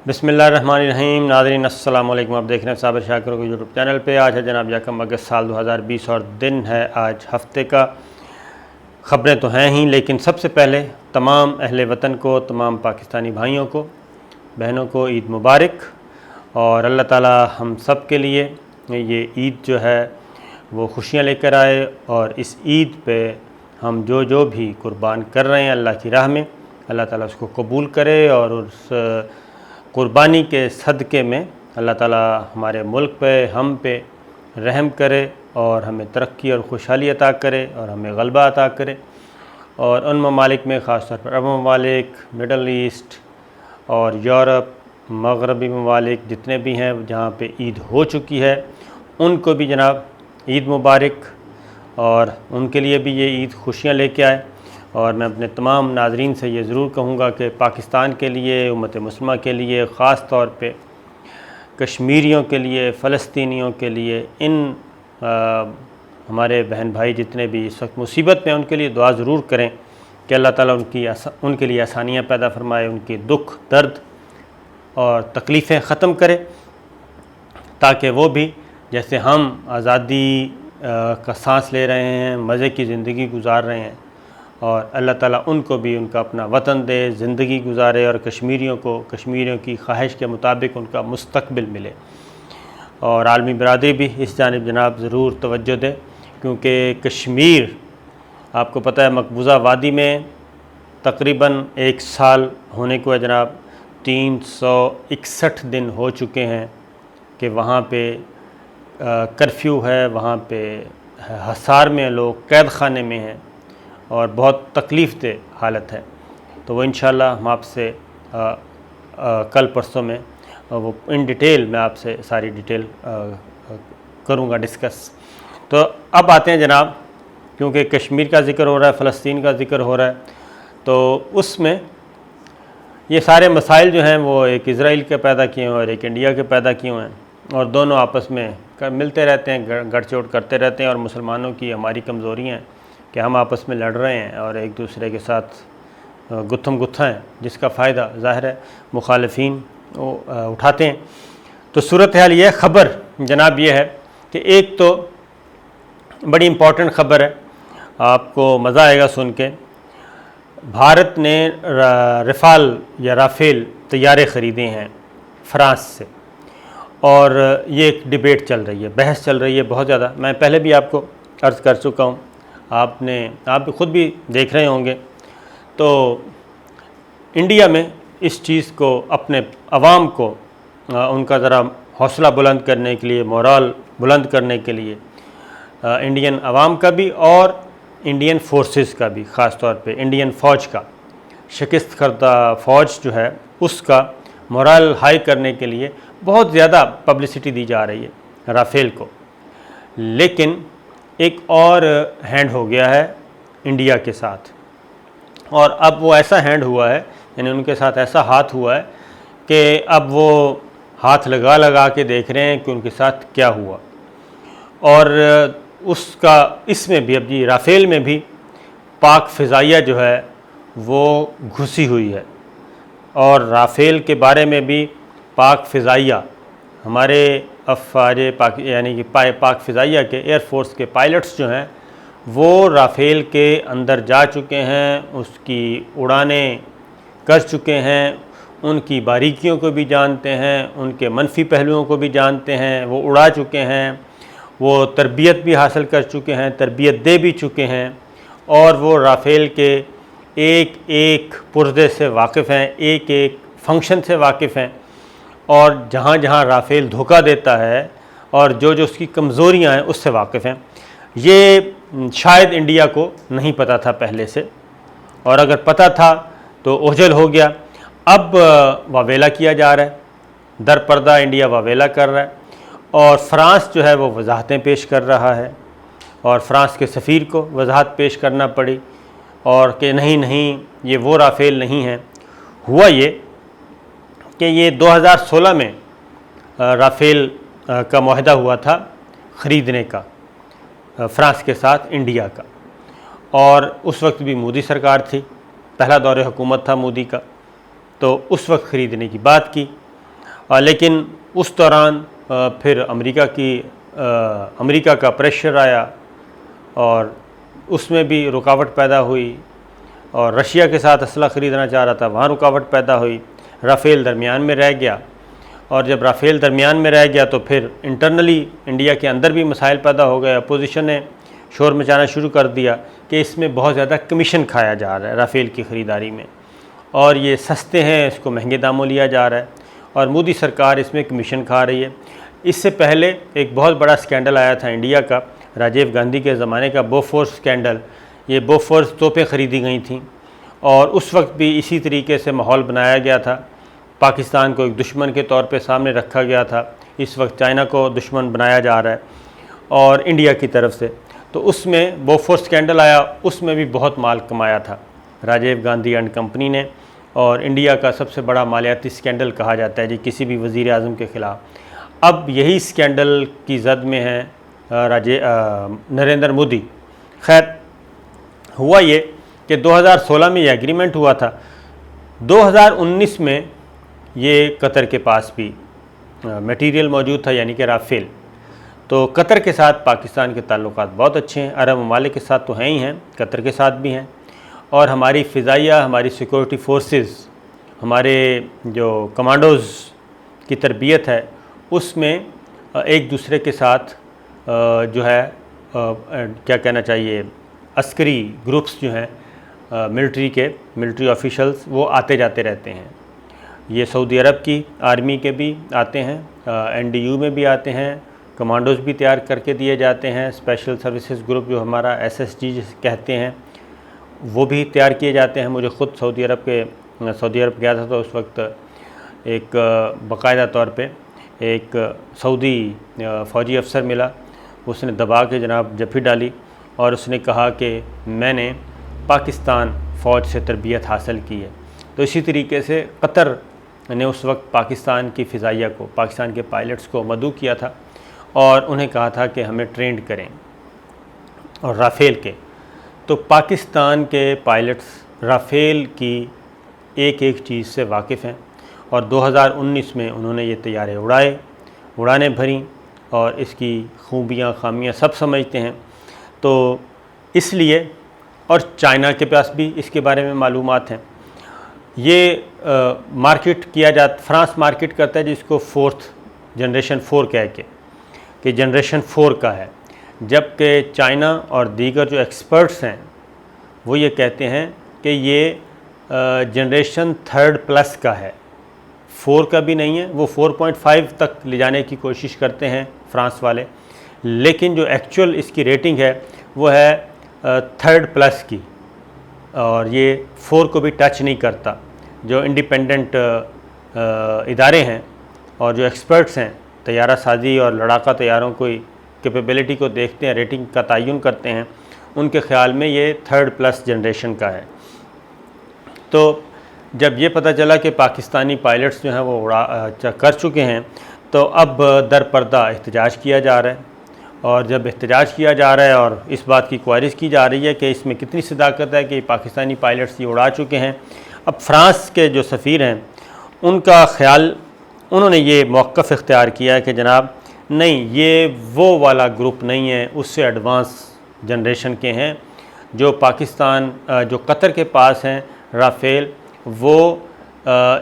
बिस्मिल्लाहिर्रहमानिर्रहीम। नाज़रीन अस्सलाम वालेकुम। आप देख रहे हैं साबिर शाकिर को यूट्यूब चैनल पे। आज है जनाब यकम अगस्त साल 2020 और दिन है आज हफ्ते का। ख़बरें तो हैं ही, लेकिन सबसे पहले तमाम अहले वतन को, तमाम पाकिस्तानी भाइयों को, बहनों को ईद मुबारक। और अल्लाह ताला हम सब के लिए ये ईद जो है वो खुशियाँ लेकर आए और इस ईद पे हम जो भी कुर्बान कर रहे हैं अल्लाह की राह में, अल्लाह ताला उसको कबूल करे और उस कुर्बानी के सदक़े में अल्लाह ताला हमारे मुल्क पे, हम पे रहम करे और हमें तरक्की और खुशहाली अता करे और हमें गलबा अता करे। और उन ममालिक में ख़ास तौर पर अरब ममालिक, मिडल ईस्ट और यूरोप, मगरबी ममालिक जितने भी हैं जहाँ पे ईद हो चुकी है, उनको भी जनाब ईद मुबारक और उनके लिए भी ये ईद खुशियाँ लेके आए। और मैं अपने तमाम नाज़रीन से ये ज़रूर कहूँगा कि पाकिस्तान के लिए, उम्मत मुस्लिमा के लिए, ख़ास तौर पे कश्मीरियों के लिए, फ़लस्तीनियों के लिए, इन हमारे बहन भाई जितने भी इस वक्त मुसीबत में, उनके लिए दुआ ज़रूर करें कि अल्लाह ताला उनके लिए आसानियाँ पैदा फरमाए, उनके दुख, दर्द और तकलीफ़ें ख़त्म करे, ताकि वो भी जैसे हम आज़ादी का सांस ले रहे हैं, मज़े की ज़िंदगी गुजार रहे हैं, और अल्लाह ताला उनको भी उनका अपना वतन दे, ज़िंदगी गुजारे और कश्मीरियों की ख्वाहिश के मुताबिक उनका मुस्तकबिल मिले। और आलमी बरादरी भी इस जानिब जनाब ज़रूर तवज्जो दे, क्योंकि कश्मीर आपको पता है मकबूजा वादी में तकरीबन 1 साल होने को है जनाब। 361 दिन हो चुके हैं कि वहाँ पे कर्फ्यू है, वहाँ पे हसार में लोग कैद खाने में हैं और बहुत तकलीफ़ दे हालत है। तो वो इंशाअल्लाह हम आपसे कल परसों में वो इन डिटेल मैं आपसे सारी डिटेल करूँगा डिस्कस। तो अब आते हैं जनाब, क्योंकि कश्मीर का ज़िक्र हो रहा है, फ़लस्तीन का ज़िक्र हो रहा है, तो उसमें ये सारे मसाइल जो हैं वो एक इज़राइल के पैदा किए हुए और एक इंडिया के पैदा किए हुए हैं, और दोनों आपस में मिलते रहते हैं, गठजोड़ करते रहते हैं। और मुसलमानों की हमारी कमज़ोरी हैं कि हम आपस में लड़ रहे हैं और एक दूसरे के साथ गुत्थम गुत्था हैं, जिसका फ़ायदा ज़ाहिर है मुखालिफिन उठाते हैं। तो सूरत हाल ये ख़बर जनाब ये है कि एक तो बड़ी इम्पॉर्टेंट ख़बर है, आपको मज़ा आएगा सुन के। भारत ने रफ़ाल या राफ़ेल तैयारे ख़रीदे हैं फ़्रांस से, और ये एक डिबेट चल रही है, बहस चल रही है बहुत ज़्यादा। मैं पहले भी आपको अर्ज़ कर चुका हूँ, आप ख़ुद भी देख रहे होंगे। तो इंडिया में इस चीज़ को, अपने अवाम को उनका ज़रा हौसला बुलंद करने के लिए, मोरल बुलंद करने के लिए, इंडियन अवाम का भी और इंडियन फोर्सेस का भी, ख़ास तौर पे इंडियन फ़ौज का, शिकस्त करदा फ़ौज जो है उसका मोरल हाई करने के लिए बहुत ज़्यादा पब्लिसिटी दी जा रही है राफ़ेल को। लेकिन एक और हैंड हो गया है इंडिया के साथ, और अब वो ऐसा हैंड हुआ है, यानी उनके साथ ऐसा हाथ हुआ है कि अब वो हाथ लगा के देख रहे हैं कि उनके साथ क्या हुआ। और उसका इसमें भी, अब जी राफ़ेल में भी पाक फ़िज़ाइया जो है वो घुसी हुई है, और राफ़ेल के बारे में भी पाक फ़िज़ाइया, हमारे अफ़वाज पाक यानी कि पाक फ़िज़ाइया के एयरफोर्स के पायलट्स जो हैं वो राफ़ेल के अंदर जा चुके हैं, उसकी उड़ानें कर चुके हैं, उनकी बारीकियों को भी जानते हैं, उनके मनफी पहलुओं को भी जानते हैं, वो उड़ा चुके हैं, वो तरबियत भी हासिल कर चुके हैं, तरबियत दे भी चुके हैं, और वो राफ़ेल के एक एक पुर्ज़े से वाकिफ़ हैं, एक एक फंक्शन से वाकिफ़ हैं, और जहाँ जहाँ राफ़ेल धोखा देता है और जो उसकी कमज़ोरियाँ हैं उससे वाकिफ़ हैं। ये शायद इंडिया को नहीं पता था पहले से, और अगर पता था तो ओझल हो गया। अब वावेला किया जा रहा है, दर पर्दा इंडिया वावेला कर रहा है, और फ़्रांस जो है वो वजाहतें पेश कर रहा है, और फ़्रांस के सफ़ीर को वजाहत पेश करना पड़ी, और कि नहीं ये वो राफ़ेल नहीं है। हुआ ये कि ये 2016 में राफ़ेल का मुआहदा हुआ था ख़रीदने का फ़्रांस के साथ इंडिया का, और उस वक्त भी मोदी सरकार थी, पहला दौरे हुकूमत था मोदी का, तो उस वक्त ख़रीदने की बात की। लेकिन उस दौरान फिर अमेरिका का प्रेशर आया और उसमें भी रुकावट पैदा हुई, और रशिया के साथ असला ख़रीदना चाह रहा था, वहाँ रुकावट पैदा हुई। राफ़ेल दरमियान में रह गया, और जब राफ़ेल दरमियान में रह गया तो फिर इंटरनली इंडिया के अंदर भी मसाइल पैदा हो गए। अपोजिशन ने शोर मचाना शुरू कर दिया कि इसमें बहुत ज़्यादा कमीशन खाया जा रहा है राफ़ेल की ख़रीदारी में, और ये सस्ते हैं, इसको महंगे दामों लिया जा रहा है, और मोदी सरकार इसमें कमीशन खा रही है। इससे पहले एक बहुत बड़ा स्कैंडल आया था इंडिया का, राजीव गांधी के ज़माने का बोफोर्स स्कैंडल। ये बोफोर्स तोपें ख़रीदी गई थी, और उस वक्त भी इसी तरीके से माहौल बनाया गया था। पाकिस्तान को एक दुश्मन के तौर पे सामने रखा गया था। इस वक्त चाइना को दुश्मन बनाया जा रहा है और इंडिया की तरफ से। तो उसमें बोफोर्स स्कैंडल आया, उसमें भी बहुत माल कमाया था राजीव गांधी एंड कंपनी ने, और इंडिया का सबसे बड़ा मालियाती स्कैंडल कहा जाता है जी किसी भी वज़ीर आज़म के ख़िलाफ़। अब यही स्कैंडल की जद में है नरेंद्र मोदी। खैर, हुआ ये कि 2016 में ये एग्रीमेंट हुआ था, 2019 में ये कतर के पास भी मटेरियल मौजूद था, यानी कि राफ़ेल। तो कतर के साथ पाकिस्तान के ताल्लुकात बहुत अच्छे हैं, अरब ममालिक के साथ तो हैं ही हैं, कतर के साथ भी हैं, और हमारी फ़िज़ाइया, हमारी सिक्योरिटी फोर्सेस, हमारे जो कमांडोज़ की तरबियत है उसमें एक दूसरे के साथ जो है क्या कहना चाहिए, अस्करी ग्रुप्स जो हैं मिलिट्री ऑफिशल्स, वो आते जाते रहते हैं। ये सऊदी अरब की आर्मी के भी आते हैं, NDU में भी आते हैं, कमांडोज़ भी तैयार करके दिए जाते हैं, स्पेशल सर्विसेज ग्रुप जो हमारा SSG कहते हैं वो भी तैयार किए जाते हैं। मुझे ख़ुद सऊदी अरब गया था तो उस वक्त एक बाकायदा तौर पे एक सऊदी फ़ौजी अफसर मिला, उसने दबा के जनाब जफ़ी डाली और उसने कहा कि मैंने पाकिस्तान फ़ौज से तरबियत हासिल की है। तो इसी तरीके से कतर ने उस वक्त पाकिस्तान की फ़िज़ाइया को, पाकिस्तान के पायलट्स को मदऊ किया था और उन्हें कहा था कि हमें ट्रेंड करें। और राफ़ेल के तो पाकिस्तान के पायलट्स राफ़ेल की एक एक चीज़ से वाकिफ़ हैं, और 2019 में उन्होंने ये तैयारे उड़ानें भरी और इसकी खूबियाँ खामियाँ सब समझते हैं। तो इसलिए, और चाइना के पास भी इसके बारे में मालूमात हैं। ये मार्केट किया जाता, फ्रांस मार्केट करता है जिसको जनरेशन 4 कह के, कि जनरेशन 4 का है, जबकि चाइना और दीगर जो एक्सपर्ट्स हैं वो ये कहते हैं कि ये जनरेशन 3+ का है, 4 का भी नहीं है। वो 4.5 तक ले जाने की कोशिश करते हैं फ्रांस वाले, लेकिन जो एक्चुअल इसकी रेटिंग है वो है 3+ की, और ये 4 को भी टच नहीं करता। जो इंडिपेंडेंट इदारे हैं और जो एक्सपर्ट्स हैं तैयारा साजी और लड़ाका तैयारों की कैपेबिलिटी को देखते हैं, रेटिंग का तयन करते हैं, उनके ख़्याल में ये 3+ जनरेशन का है। तो जब ये पता चला कि पाकिस्तानी पायलट्स जो हैं वो कर चुके हैं, तो अब दर पर्दा एहतजाज किया जा रहा है, और जब एहतजाज किया जा रहा है और इस बात की क्वारिश की जा रही है कि इसमें कितनी सदाकत है कि पाकिस्तानी पायलट्स ये उड़ा चुके हैं। अब फ्रांस के जो सफ़ीर हैं उनका ख्याल, उन्होंने ये मौक़िफ़ इख्तियार किया है कि जनाब नहीं, ये वो वाला ग्रुप नहीं है, उससे एडवांस जनरेशन के हैं जो पाकिस्तान जो कतर के पास हैं राफ़ेल, वो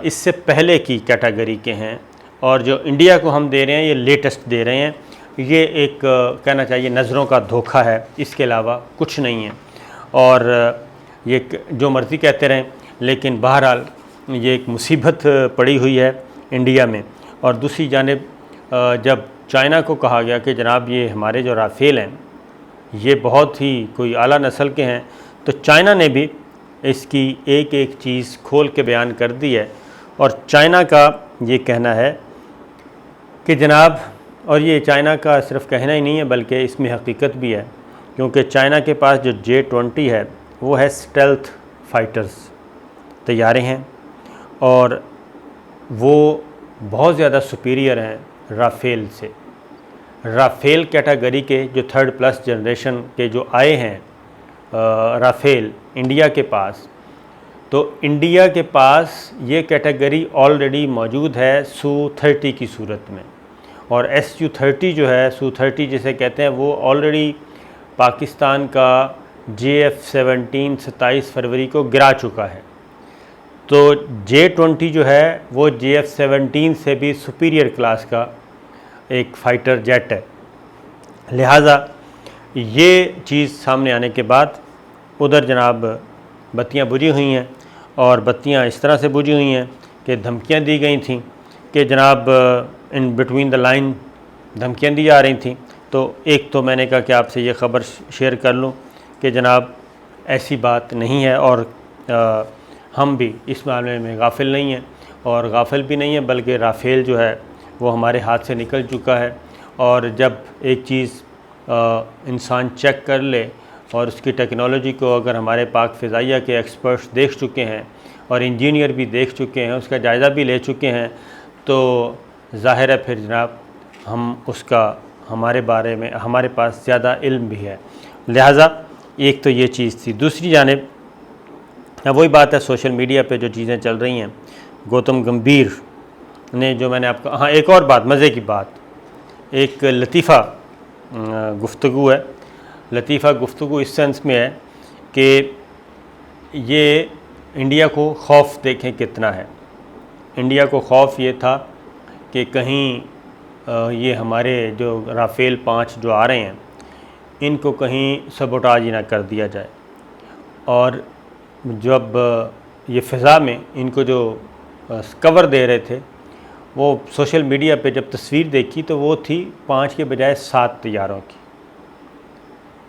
इससे पहले की कैटेगरी के हैं, और जो इंडिया को हम दे रहे हैं ये लेटेस्ट दे रहे हैं। ये एक कहना चाहिए नज़रों का धोखा है, इसके अलावा कुछ नहीं है। और ये जो मर्ज़ी कहते रहें, लेकिन बहरहाल ये एक मुसीबत पड़ी हुई है इंडिया में। और दूसरी जानिब जब चाइना को कहा गया कि जनाब ये हमारे जो राफ़ेल हैं ये बहुत ही कोई आला नस्ल के हैं, तो चाइना ने भी इसकी एक एक चीज़ खोल के बयान कर दी है। और चाइना का ये कहना है कि जनाब, और ये चाइना का सिर्फ कहना ही नहीं है बल्कि इसमें हकीकत भी है, क्योंकि चाइना के पास जो J-20 है वो है स्टेल्थ फाइटर्स तैयारे हैं, और वो बहुत ज़्यादा सुपीरियर हैं राफ़ेल से। राफ़ेल कैटेगरी के जो 3+ जनरेशन के जो आए हैं राफ़ेल इंडिया के पास, तो इंडिया के पास ये कैटेगरी ऑलरेडी मौजूद है Su-30 की सूरत में, और Su-30 जो है, Su-30 जिसे कहते हैं, वो ऑलरेडी पाकिस्तान का JF-17 27 फरवरी को गिरा चुका है। तो J-20 जो है वो JF-17 से भी सुपीरियर क्लास का एक फ़ाइटर जेट है। लिहाजा ये चीज़ सामने आने के बाद उधर जनाब बत्तियां बुझी हुई हैं, और बत्तियां इस तरह से बुझी हुई हैं कि धमकियां दी गई थी कि जनाब इन बिटवीन द लाइन धमकियां दी जा रही थी। तो एक तो मैंने कहा कि आपसे ये ख़बर शेयर कर लूँ कि जनाब ऐसी बात नहीं है, और हम भी इस मामले में गाफिल नहीं हैं, और गाफिल भी नहीं है बल्कि राफेल जो है वो हमारे हाथ से निकल चुका है। और जब एक चीज़ इंसान चेक कर ले और उसकी टेक्नोलॉजी को अगर हमारे पाक फ़िज़ाइया के एक्सपर्ट्स देख चुके हैं और इंजीनियर भी देख चुके हैं, उसका जायज़ा भी ले चुके हैं, तो ज़ाहिर है फिर जनाब हम उसका हमारे बारे में हमारे पास ज़्यादा इल्म भी है। लिहाजा एक तो ये चीज़ थी। दूसरी जानिब वही बात है, सोशल मीडिया पे जो चीज़ें चल रही हैं, गौतम गंभीर ने जो मैंने आपको, हाँ एक और बात, मज़े की बात, एक लतीफ़ा गुफ्तगू है। लतीफ़ा गुफ्तगू इस सेंस में है कि ये इंडिया को खौफ देखें कितना है। इंडिया को खौफ ये था कि कहीं ये हमारे जो राफ़ेल 5 जो आ रहे हैं इनको कहीं सबोटाज ही ना कर दिया जाए। और जब ये फ़िज़ा में इनको जो कवर दे रहे थे, वो सोशल मीडिया पे जब तस्वीर देखी तो वो थी 5 के बजाय 7 तैयारों की।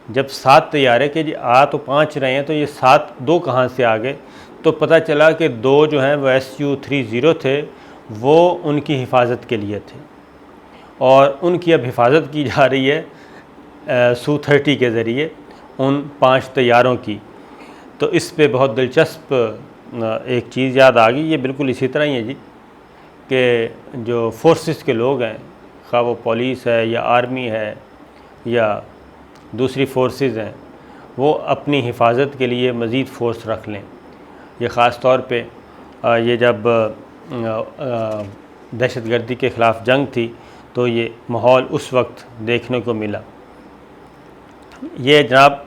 जब 7 तैयारे के जी आ तो 5 रहे हैं, तो ये 7 2 कहाँ से आ गए? तो पता चला कि 2 जो हैं वो Su-30 थे, वो उनकी हिफाजत के लिए थे, और उनकी अब हिफाजत की जा रही है Su-30 के ज़रिए उन 5 तैयारों की। तो इस पे बहुत दिलचस्प एक चीज़ याद आ गई। ये बिल्कुल इसी तरह ही है जी कि जो फोर्सेस के लोग हैं, खा वो पुलिस है या आर्मी है या दूसरी फोर्सेस हैं, वो अपनी हिफाजत के लिए मज़ीद फ़ोर्स रख लें। ये ख़ास तौर पे ये जब दहशतगर्दी के ख़िलाफ़ जंग थी तो ये माहौल उस वक्त देखने को मिला। ये जनाब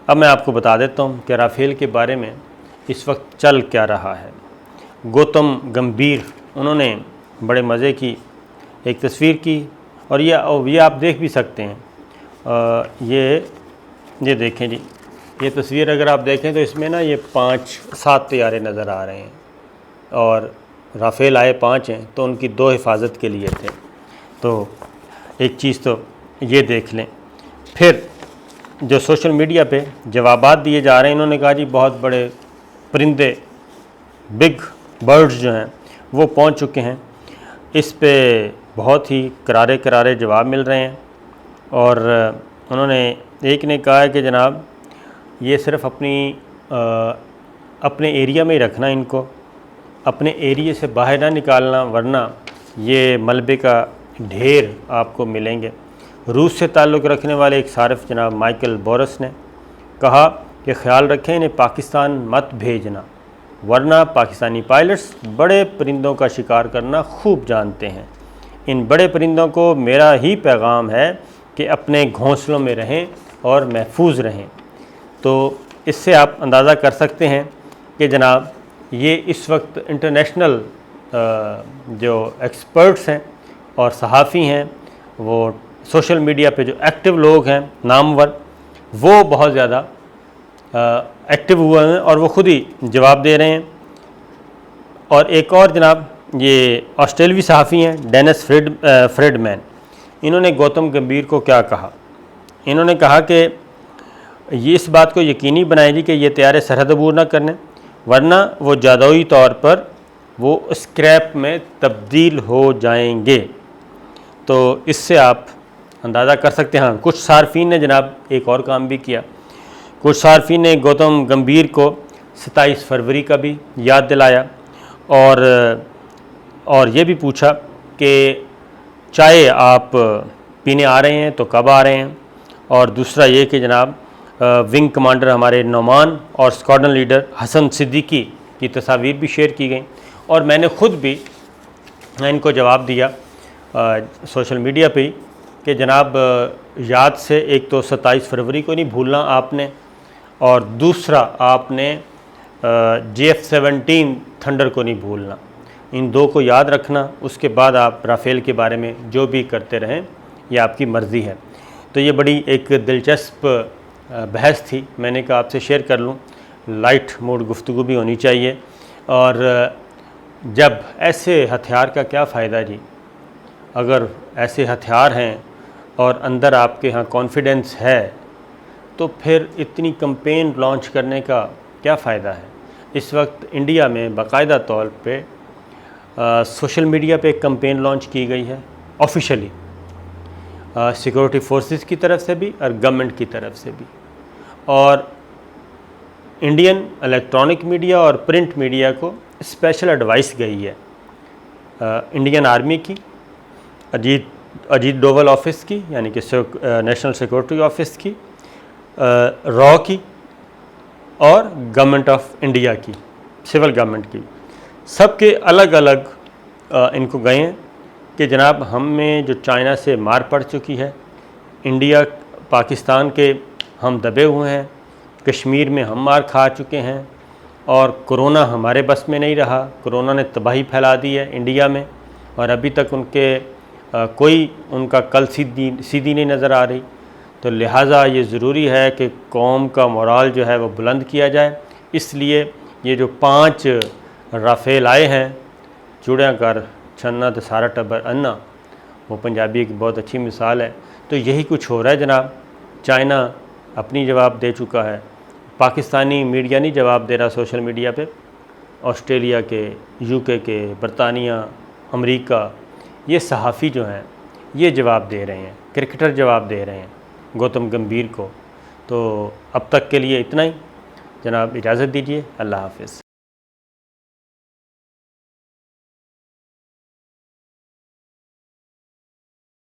अब मैं आपको बता देता हूँ कि राफ़ेल के बारे में इस वक्त चल क्या रहा है। गौतम गंभीर उन्होंने बड़े मज़े की एक तस्वीर की, और ये आप देख भी सकते हैं। ये देखें जी, ये तस्वीर अगर आप देखें तो इसमें ना ये 5-7 तैयारे नज़र आ रहे हैं, और राफ़ेल आए 5 हैं, तो उनकी 2 हिफाजत के लिए थे। तो एक चीज़ तो ये देख लें। फिर जो सोशल मीडिया पे जवाबात दिए जा रहे हैं, इन्होंने कहा जी बहुत बड़े परिंदे, बिग बर्ड्स जो हैं वो पहुंच चुके हैं। इस पे बहुत ही करारे करारे जवाब मिल रहे हैं, और उन्होंने एक ने कहा है कि जनाब ये सिर्फ़ अपने एरिया में ही रखना, इनको अपने एरिया से बाहर ना निकालना, वरना ये मलबे का ढेर आपको मिलेंगे। रूस से ताल्लुक़ रखने वाले एक सारिफ जनाब माइकल बोरस ने कहा कि ख्याल रखें, इन्हें पाकिस्तान मत भेजना, वरना पाकिस्तानी पायलट्स बड़े परिंदों का शिकार करना खूब जानते हैं। इन बड़े परिंदों को मेरा ही पैगाम है कि अपने घोंसलों में रहें और महफूज रहें। तो इससे आप अंदाज़ा कर सकते हैं कि जनाब ये इस वक्त इंटरनेशनल जो एक्सपर्ट्स हैं और सहाफ़ी हैं, वो सोशल मीडिया पे जो एक्टिव लोग हैं नामवर, वो बहुत ज़्यादा एक्टिव हुए हैं और वो ख़ुद ही जवाब दे रहे हैं। और एक और जनाब ये ऑस्ट्रेलवी सहाफ़ी हैं डेनिस फ्रेडमैन, इन्होंने गौतम गंभीर को क्या कहा? इन्होंने कहा कि ये इस बात को यकीनी बनाएगी कि ये तैयारे सरहद अबूर न करने, वरना वो जादुई तौर पर वो स्क्रैप में तब्दील हो जाएंगे। तो इससे आप अंदाज़ा कर सकते हैं। हाँ, कुछ सार्फिन ने जनाब एक और काम भी किया। कुछ सार्फिन ने गौतम गंभीर को 27 फरवरी का भी याद दिलाया, और ये भी पूछा कि चाय आप पीने आ रहे हैं तो कब आ रहे हैं। और दूसरा ये कि जनाब विंग कमांडर हमारे नौमान और स्क्वाड्रन लीडर हसन सिद्दीकी की तस्वीर भी शेयर की गई और मैंने ख़ुद भी इनको जवाब दिया सोशल मीडिया पे ही कि जनाब याद से एक तो 27 फरवरी को नहीं भूलना आपने, और दूसरा आपने JF-17 थंडर को नहीं भूलना। इन दो को याद रखना, उसके बाद आप राफ़ेल के बारे में जो भी करते रहें ये आपकी मर्ज़ी है। तो ये बड़ी एक दिलचस्प बहस थी, मैंने कहा आपसे शेयर कर लूँ, लाइट मूड गुफ्तगू भी होनी चाहिए। और जब ऐसे हथियार का क्या फ़ायदा जी, अगर ऐसे हथियार हैं और अंदर आपके यहाँ कॉन्फिडेंस है तो फिर इतनी कैंपेन लॉन्च करने का क्या फ़ायदा है। इस वक्त इंडिया में बाकायदा तौर पे सोशल मीडिया पे एक कैंपेन लॉन्च की गई है ऑफिशियली, सिक्योरिटी फोर्सेस की तरफ से भी और गवर्नमेंट की तरफ से भी, और इंडियन इलेक्ट्रॉनिक मीडिया और प्रिंट मीडिया को स्पेशल एडवाइस गई है इंडियन आर्मी की, अजीत डोवल ऑफिस की यानी कि नेशनल सिक्योरिटी ऑफिस की, रॉ की और गवर्नमेंट ऑफ इंडिया की, सिविल गवर्नमेंट की, सबके अलग अलग इनको गए हैं कि जनाब हम में जो चाइना से मार पड़ चुकी है, इंडिया पाकिस्तान के हम दबे हुए हैं, कश्मीर में हम मार खा चुके हैं और कोरोना हमारे बस में नहीं रहा, कोरोना ने तबाही फैला दी है इंडिया में और अभी तक कोई उनका कल सीधी नहीं नज़र आ रही। तो लिहाजा ये ज़रूरी है कि कौम का मोराल जो है वो बुलंद किया जाए। इसलिए ये जो 5 राफ़ेल आए हैं, जुड़िया कर छन्ना तो सारा टब्बर अन्ना, वो पंजाबी की बहुत अच्छी मिसाल है। तो यही कुछ हो रहा है जनाब। चाइना अपनी जवाब दे चुका है, पाकिस्तानी मीडिया नहीं जवाब दे रहा सोशल मीडिया पे, ऑस्ट्रेलिया के, यूके के, बरतानिया, अमेरिका, ये सहाफ़ी जो हैं ये जवाब दे रहे हैं, क्रिकेटर जवाब दे रहे हैं गौतम गंभीर को। तो अब तक के लिए इतना ही जनाब, इजाज़त दीजिए, अल्लाह हाफ़िज़।